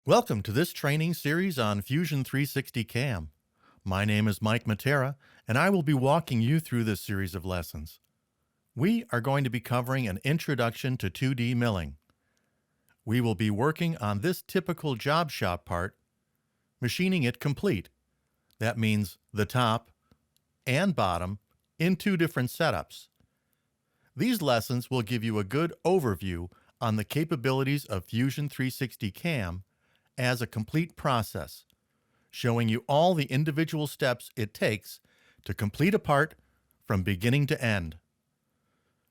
Welcome to this training series on Fusion 360 CAM. My name is Mike Matera, and I will be walking you through this series of lessons. We are going to be covering an introduction to 2D milling. We will be working on this typical job shop part, machining it complete. That means the top and bottom in two different setups. These lessons will give you a good overview on the capabilities of Fusion 360 CAM as a complete process, showing you all the individual steps it takes to complete a part from beginning to end.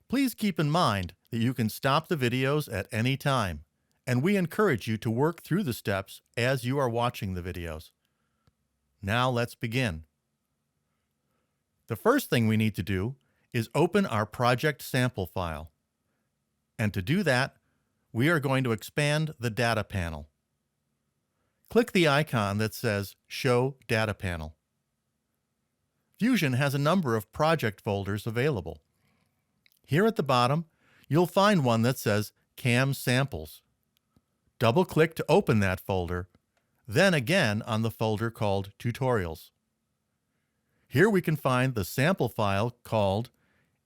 Please keep in mind that you can stop the videos at any time, and we encourage you to work through the steps as you are watching the videos. Now let's begin. The first thing we need to do is open our project sample file. And to do that, we are going to expand the data panel. Click the icon that says Show Data Panel. Fusion has a number of project folders available. Here at the bottom, you'll find one that says CAM Samples. Double-click to open that folder, then again on the folder called Tutorials. Here we can find the sample file called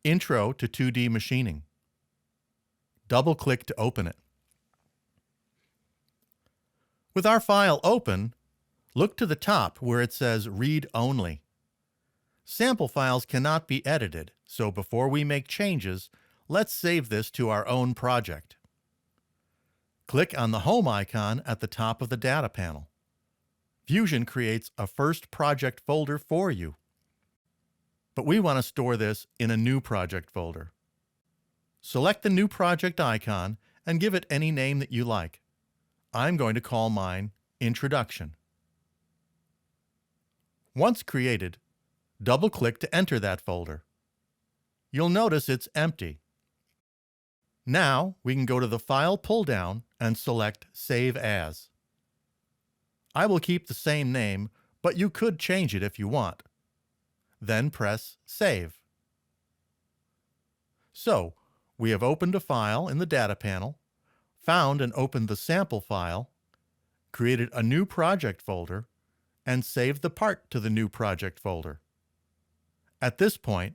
Intro to 2D Machining. Double-click to open it. With our file open, look to the top where it says Read Only. Sample files cannot be edited, so before we make changes, let's save this to our own project. Click on the Home icon at the top of the data panel. Fusion creates a first project folder for you. But we want to store this in a new project folder. Select the new project icon and give it any name that you like. I'm going to call mine Introduction. Once created, double-click to enter that folder. You'll notice it's empty. Now we can go to the File pull-down and select Save As. I will keep the same name, but you could change it if you want. Then press Save. So, we have opened a file in the data panel, found and opened the sample file, created a new project folder, and saved the part to the new project folder. At this point,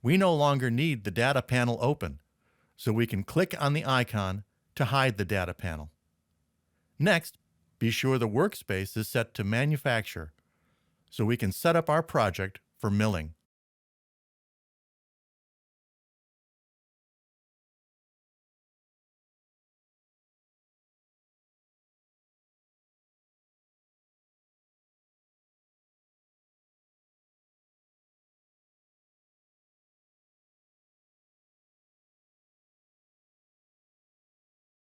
we no longer need the data panel open, so we can click on the icon to hide the data panel. Next, be sure the workspace is set to Manufacture, so we can set up our project for milling.